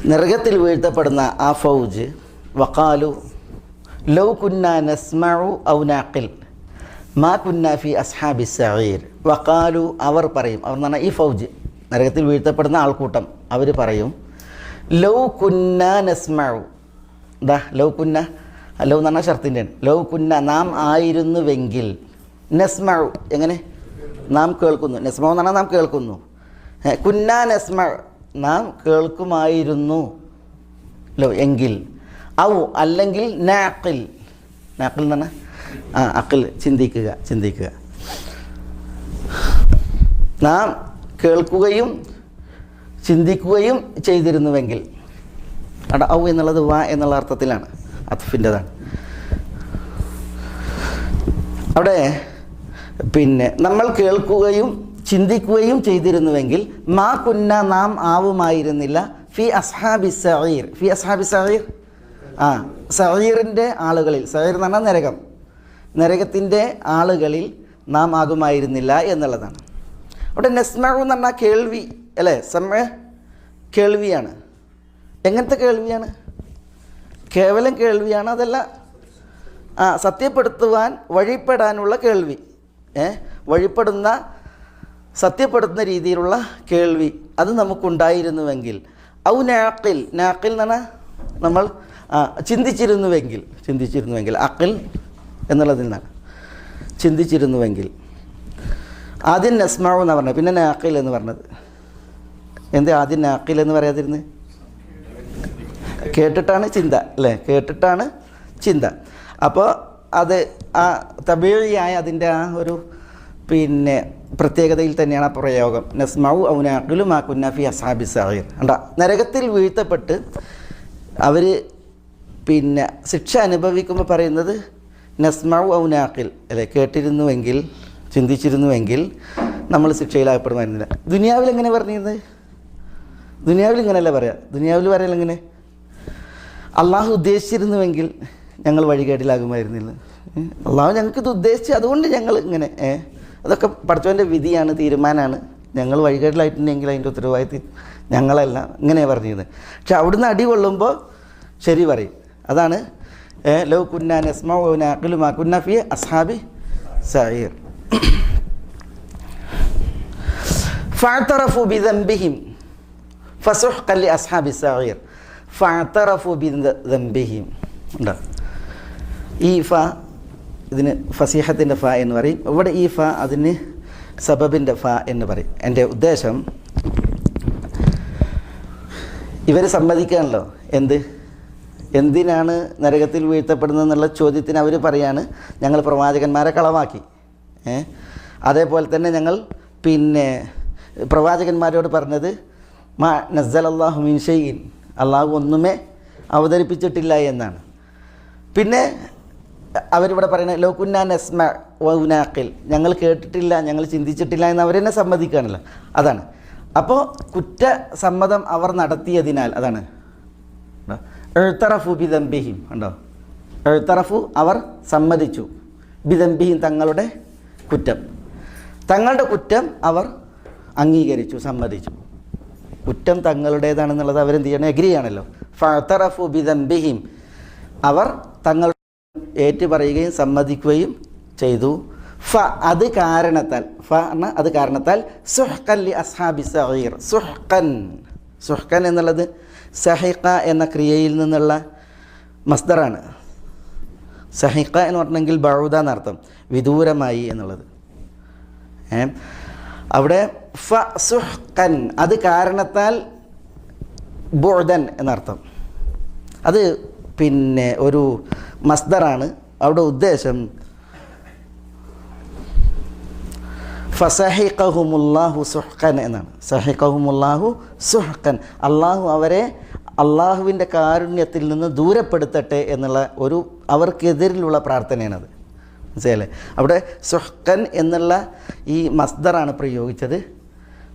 നരകത്തിൽ വീഴ്ത്തപ്പെടുന്ന ആ ഫൗജ് വഖാലു ലൗ കുന്ന നസ്മഉ ഔ നാഖിൽ മാ കുന്ന ഫി അസ്ഹാബി സഈർ. വഖാലു അവർ പറയും, അവർ എന്ന് പറഞ്ഞാൽ ഈ ഫൗജ് നരകത്തിൽ വീഴ്ത്തപ്പെടുന്ന ആൾക്കൂട്ടം അവർ പറയും ലൗ കുന്ന നസ്മഉ. എന്താ ലൗ കുന്ന? ലൗ എന്ന് പറഞ്ഞാൽ ഷർത്തിൻ്റെ ലൗ കുന്ന നാം ആയിരുന്നുവെങ്കിൽ, നസ്മഉ എങ്ങനെ? നാം കേൾക്കുന്നു. നസ്മഉ എന്ന് പറഞ്ഞാൽ നാം കേൾക്കുന്നു. കുന്ന നസ്മഉ നാം കേൾക്കുമായിരുന്നു ലോ എങ്കിൽ, ഔ അല്ലെങ്കിൽ നാഖിൽ. നാഖിൽ എന്ന് പറഞ്ഞാൽ അഖിൽ, ചിന്തിക്കുക. നാം കേൾക്കുകയും ചിന്തിക്കുകയും ചെയ്തിരുന്നുവെങ്കിൽ. അവിടെ ഔ എന്നുള്ളത് വ എന്നുള്ള അർത്ഥത്തിലാണ്, അത്ഫിൻ്റെതാണ്. അവിടെ പിന്നെ നമ്മൾ കേൾക്കുകയും ചിന്തിക്കുകയും ചെയ്തിരുന്നുവെങ്കിൽ മാ കുന്ന നാം ആവുമായിരുന്നില്ല ഫി അസ്ഹാബി സഈർ. ഫി അസ്ഹാബി സഈർ, സഈറിൻ്റെ ആളുകളിൽ. സഈർ എന്ന് പറഞ്ഞാൽ നരകം, നരകത്തിൻ്റെ ആളുകളിൽ നാം ആകുമായിരുന്നില്ല എന്നുള്ളതാണ്. അവിടെ നസ്മഉ എന്ന് പറഞ്ഞാൽ കേൾവി അല്ലേ? സമയ കേൾവിയാണ്. എങ്ങനത്തെ കേൾവിയാണ്? കേവലം കേൾവിയാണ്, അതല്ല സത്യപ്പെടുത്തുവാൻ വഴിപ്പെടാനുള്ള കേൾവി. വഴിപ്പെടുന്ന സത്യപ്പെടുത്തുന്ന രീതിയിലുള്ള കേൾവി അത് നമുക്കുണ്ടായിരുന്നുവെങ്കിൽ. ഔ നാഖിൽ. നാഖിൽ എന്ന് പറഞ്ഞാൽ നമ്മൾ ചിന്തിച്ചിരുന്നുവെങ്കിൽ. അഖിൽ എന്നുള്ളതിൽ നിന്നാണ് ചിന്തിച്ചിരുന്നുവെങ്കിൽ. ആദ്യം നസ്മഉ എന്നാണ് പറഞ്ഞത്, പിന്നെ നാഖിൽ എന്ന് പറഞ്ഞത്. എന്താ ആദ്യം നാഖിൽ എന്ന് പറയാതിരുന്നത്? കേട്ടിട്ടാണ് ചിന്ത അല്ലേ? കേട്ടിട്ടാണ് ചിന്ത. അപ്പോൾ അത് ആ തബീഇയായ അതിൻ്റെ ആ ഒരു പിന്നെ പ്രത്യേകതയിൽ തന്നെയാണ് ആ പ്രയോഗം. നസ്മഉ ഔ നാഖിലു മാ കുന്ന ഫി അസ്ഹാബി സഈർ. കണ്ടാ, നരകത്തിൽ വീഴ്ത്തപ്പെട്ട് അവർ പിന്നെ ശിക്ഷ അനുഭവിക്കുമ്പോൾ പറയുന്നത് നസ്മഉ ഔ നാഖിൽ അല്ലേ? കേട്ടിരുന്നുവെങ്കിൽ, ചിന്തിച്ചിരുന്നുവെങ്കിൽ നമ്മൾ ശിക്ഷയിലാകപ്പെടുമായിരുന്നില്ല. ദുനിയാവിൽ എങ്ങനെ പറഞ്ഞിരുന്നത്? ദുനിയാവിൽ ഇങ്ങനെയല്ല പറയാം. ദുനിയാവിൽ പറയലെങ്ങനെ? അള്ളാഹു ഉദ്ദേശിച്ചിരുന്നുവെങ്കിൽ ഞങ്ങൾ വഴികേടിലാകുമായിരുന്നില്ല. അള്ളാഹു ഞങ്ങൾക്കിത് ഉദ്ദേശിച്ച്, അതുകൊണ്ട് ഞങ്ങൾ ഇങ്ങനെ. അതൊക്കെ പഠിച്ചവൻ്റെ വിധിയാണ്, തീരുമാനമാണ്. ഞങ്ങൾ വഴികേടിലായിട്ടുണ്ടെങ്കിൽ അതിൻ്റെ ഉത്തരവാദിത്വം ഞങ്ങളല്ല. ഇങ്ങനെയാണ് പറഞ്ഞിരുന്നത്. പക്ഷെ അവിടുന്ന് അടി കൊള്ളുമ്പോൾ ശരി പറയും. അതാണ് ലൗ കുന്ന നസ്മഉ വ നാഖിലു മാ കുന്ന ഫി അസ്ഹാബി സഈർ. ഫഅതറഫു ബിദംബിഹിം ഫസുഹ്ഖൻ ലി അസ്ഹാബി സഈർ. ഫഅതറഫു ബിദംബിഹിം. ഉണ്ടോ? ഈ ഫ ഇതിന് ഫസീഹത്തിൻ്റെ ഫ എന്ന് പറയും. ഇവിടെ ഈ ഫ അതിന് സബബിൻ്റെ ഫ എന്ന് പറയും. എൻ്റെ ഉദ്ദേശം ഇവർ സമ്മതിക്കാണല്ലോ എന്തിനാണ് നരകത്തിൽ വീഴ്ത്തപ്പെടുന്നതെന്നുള്ള ചോദ്യത്തിന് അവർ പറയാണ് ഞങ്ങൾ പ്രവാചകന്മാരെ കളവാക്കി. അതേപോലെ തന്നെ ഞങ്ങൾ പിന്നെ പ്രവാചകന്മാരോട് പറഞ്ഞത് മാ നസ്സലല്ലാഹു മിൻ ഷൈഇൻ, അള്ളാഹു ഒന്നുമേ അവതരിപ്പിച്ചിട്ടില്ല എന്നാണ്. പിന്നെ അവരിവിടെ പറയുന്നത് ലൗ കുന്ന നസ്മഉ വ നാഖിൽ, ഞങ്ങൾ കേട്ടിട്ടില്ല, ഞങ്ങൾ ചിന്തിച്ചിട്ടില്ല എന്ന് അവരെന്നെ സമ്മതിക്കുകയാണല്ലോ. അതാണ്. അപ്പോൾ കുറ്റസമ്മതം അവർ നടത്തിയതിനാൽ, അതാണ് ഇഅ്തറഫു ബിദംബിഹിം. ഉണ്ടോ? ഇഅ്തറഫു അവർ സമ്മതിച്ചു, ബിദംബിഹിം തങ്ങളുടെ കുറ്റം. തങ്ങളുടെ കുറ്റം അവർ അംഗീകരിച്ചു, സമ്മതിച്ചു. കുറ്റം തങ്ങളുടേതാണെന്നുള്ളത് അവരെന്ത് ചെയ്യണം? എഗ്രി ആണല്ലോ. ഫഅ്തറഫു ബിദംബിഹിം, അവർ തങ്ങൾ ഏറ്റുപറയുകയും സമ്മതിക്കുകയും ചെയ്തു. അത് കാരണത്താൽ സുഹ്ഖൻ ലി അസ്ഹാബി സഈർ. സുഹ്ഖൻ എന്നുള്ളത് സഹിഖ എന്ന ക്രിയയിൽ നിന്നുള്ള മസ്ദറാണ്. സഹിഖ എന്ന് പറഞ്ഞെങ്കിൽ ബഊദ എന്നർത്ഥം, വിദൂരമായി എന്നുള്ളത്. അവിടെ സുഹ്ഖൻ അത് കാരണത്താൽ, ബുഅദൻ എന്നർത്ഥം. അത് പിന്നെ ഒരു മസ്ദറാണ്. അവിടെ ഉദ്ദേശം ഫസഹിഖഹുമുല്ലാഹു സുഹ്ഖൻ എന്നാണ്. സഹിഖഹുമുല്ലാഹു സുഹ്ഖൻ, അള്ളാഹു അവരെ അള്ളാഹുവിൻ്റെ കാരുണ്യത്തിൽ നിന്ന് ദൂരപ്പെടുത്തട്ടെ എന്നുള്ള ഒരു അവർക്കെതിരിലുള്ള പ്രാർത്ഥനയാണത്. മനസ്സിലല്ലേ? അവിടെ സുഹ്ഖൻ എന്നുള്ള ഈ മസ്ദറാണ് പ്രയോഗിച്ചത്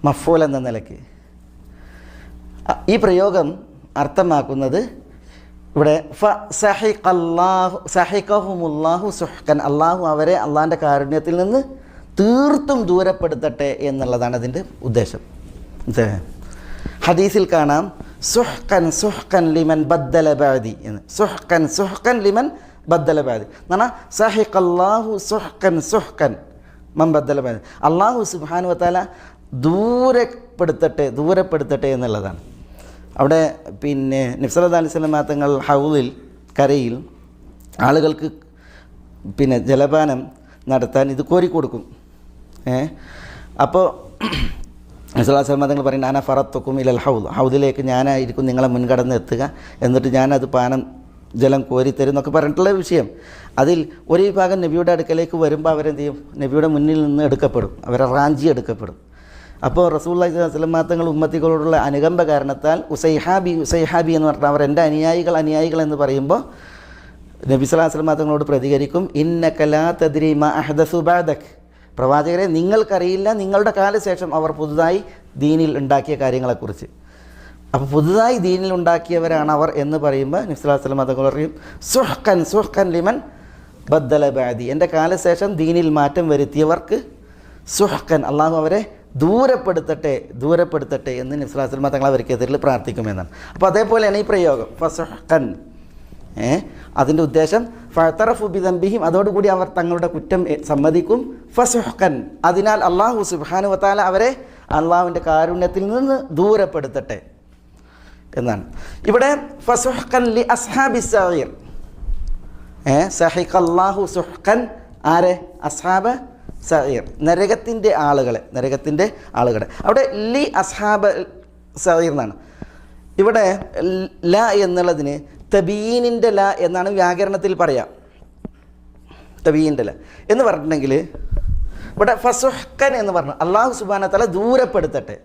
മഫ്ഊൽ എന്ന നിലയ്ക്ക്. ഈ പ്രയോഗം അർത്ഥമാക്കുന്നത് ഇവിടെ സഹിഖഹുമുല്ലാഹു സുഹ്ഖൻ, അള്ളാഹു അവരെ അള്ളാഹിൻ്റെ കാരുണ്യത്തിൽ നിന്ന് തീർത്തും ദൂരപ്പെടുത്തട്ടെ എന്നുള്ളതാണ് അതിൻ്റെ ഉദ്ദേശം. ഹദീസിൽ കാണാം സുഹ്കൻ സുഹ്കൻ ലിമൻ ബദ്ദല ബഅദി എന്ന്. സുഹ്കൻ സുഹ്കൻ ലിമൻ ബദ്ദല ബഅദി എന്ന് പറഞ്ഞാൽ സഹിഖല്ലാഹു സുഹ്കൻ സുഹ്കൻ മൻ ബദ്ദല ബഅദി. അള്ളാഹു സുബ്ഹാനഹു വ തആല ദൂരപ്പെടുത്തട്ടെ എന്നുള്ളതാണ്. അവിടെ പിന്നെ നബി സല്ലല്ലാഹു അലൈഹി വസല്ലം തങ്ങൾ ഹൗദിൽ കരയിൽ ആളുകൾക്ക് പിന്നെ ജലപാനം നടത്താൻ ഇത് കോരിക്കൊടുക്കും. അപ്പോൾ നബി സല്ലല്ലാഹു അലൈഹി വസല്ലം തങ്ങൾ പറയുന്നത് അന ഫറത്തുക്കും ഇലൽ ഹൗദ്, ഹൗദിലേക്ക് ഞാനായിരിക്കും നിങ്ങളെ മുൻകടന്ന് എത്തുക, എന്നിട്ട് ഞാനത് ജലം കോരിത്തരും എന്നൊക്കെ പറഞ്ഞിട്ടുള്ള വിഷയം. അതിൽ ഒരു വിഭാഗം നബിയുടെ അടുക്കലേക്ക് വരുമ്പോൾ അവരെന്ത് ചെയ്യും? നബിയുടെ മുന്നിൽ നിന്ന് എടുക്കപ്പെടും, അവരെ റാഞ്ചി എടുക്കപ്പെടും. അപ്പോൾ റസൂലുള്ളാഹി സ്വല്ലല്ലാഹു അലൈഹി വസല്ലം തങ്ങൾ ഉമ്മത്തികളോടുള്ള അനുകമ്പ കാരണത്താൽ ഉസൈഹാബി എന്ന് പറഞ്ഞാൽ അവർ എൻ്റെ അനുയായികൾ എന്ന് പറയുമ്പോൾ നബി സല്ലല്ലാഹു അലൈഹി വസല്ലം തങ്ങളോട് പ്രതികരിക്കും, ഇന്നക ലാ തദ്രി മാ അഹ്ദസു ബഅദക്, പ്രവാചകരെ നിങ്ങൾക്കറിയില്ല നിങ്ങളുടെ കാലശേഷം അവർ പുതുതായി ദീനിൽ ഉണ്ടാക്കിയ കാര്യങ്ങളെക്കുറിച്ച്. അപ്പോൾ പുതുതായി ദീനിൽ ഉണ്ടാക്കിയവരാണ് അവർ എന്ന് പറയുമ്പോൾ നബി സല്ലല്ലാഹു അലൈഹി വസല്ലം തങ്ങൾ പറയും സുഹ്കൻ സുഹ്കൻ ലിമൻ ബദ്ദല ബഅദി, എൻ്റെ കാലശേഷം ദീനിൽ മാറ്റം വരുത്തിയവർക്ക് സുഹ്കൻ, അള്ളാഹു അവരെ ദൂരപ്പെടുത്തട്ടെ എന്ന് നബി സല്ലല്ലാഹു അലൈഹി വസല്ലം തങ്ങൾ അവർക്കെതിരിൽ പ്രാർത്ഥിക്കുമെന്നാണ്. അപ്പോൾ അതേപോലെയാണ് ഈ പ്രയോഗം ഫസുഹ്കൻ. അതിൻ്റെ ഉദ്ദേശം ഫഅതറഫു ബിദംബിഹിം, അതോടുകൂടി അവർ തങ്ങളുടെ കുറ്റം സമ്മതിക്കും. ഫസുഹ്കൻ, അതിനാൽ അള്ളാഹു സുബ്ഹാനഹു വ തആല അവരെ അള്ളാഹുവിൻ്റെ കാരുണ്യത്തിൽ നിന്ന് ദൂരപ്പെടുത്തട്ടെ എന്നാണ്. ഇവിടെ ഫസുഹ്കൻ ലി അസ്ഹാബിസ് സഈർ, സഹിഖല്ലാഹു സുഹ്കൻ ആരെ? അസ്ഹാബ സഈർ, നരകത്തിൻ്റെ ആളുകളെ. അവിടെ ലി അസ്ഹാബ സഈർ എന്നാണ്. ഇവിടെ ല എന്നുള്ളതിന് തബീനിൻ്റെ ല എന്നാണ് വ്യാകരണത്തിൽ പറയാം. തബീനിൻ്റെ ല എന്ന് പറഞ്ഞിട്ടുണ്ടെങ്കിൽ ഇവിടെ ഫസുഹ്കൻ എന്ന് പറഞ്ഞു അള്ളാഹു സുബ്ഹാനഹു വ തആല ദൂരപ്പെടുത്തട്ടെ.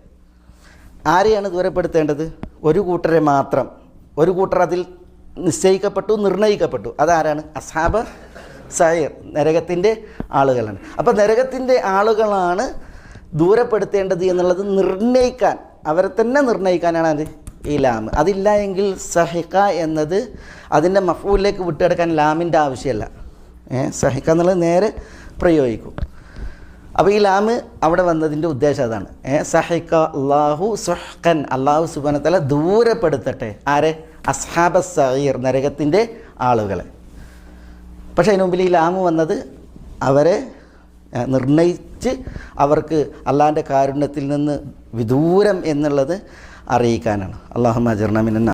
ആരെയാണ് ദൂരപ്പെടുത്തേണ്ടത്? ഒരു കൂട്ടരെ മാത്രം. ഒരു കൂട്ടർ അതിൽ നിർണയിക്കപ്പെട്ടു. അതാരാണ്? അസ്ഹാബ സഈർ, നരകത്തിൻ്റെ ആളുകളാണ്. അപ്പോൾ നരകത്തിൻ്റെ ആളുകളാണ് ദൂരപ്പെടുത്തേണ്ടത് എന്നുള്ളത് നിർണ്ണയിക്കാൻ, അവരെ തന്നെ നിർണ്ണയിക്കാനാണ് അത് ഈ ലാം. അതില്ല എങ്കിൽ സഹിഖ എന്നത് അതിൻ്റെ മഫ്ഊലിലേക്ക് വിട്ടെടുക്കാൻ ലാമിൻ്റെ ആവശ്യമല്ല. സഹിഖ എന്നുള്ളത് നേരെ പ്രയോഗിക്കും. അപ്പോൾ ഈ ലാം അവിടെ വന്നതിൻ്റെ ഉദ്ദേശം അതാണ്. സഹിഖ അല്ലാഹു സുഹ്കൻ, അള്ളാഹു സുബ്ഹാനഹു വ തആല ദൂരപ്പെടുത്തട്ടെ ആരെ? അസ്ഹാബ സഈർ, നരകത്തിൻ്റെ ആളുകളെ. പക്ഷേ അതിന് മുമ്പിൽ ഈ ലാമ് വന്നത് അവരെ നിർണയിച്ച് അവർക്ക് അള്ളാഹിൻ്റെ കാരുണ്യത്തിൽ നിന്ന് വിദൂരം എന്നുള്ളത് അറിയിക്കാനാണ്. അല്ലാഹുമ്മ അജിർനാ മിനൻ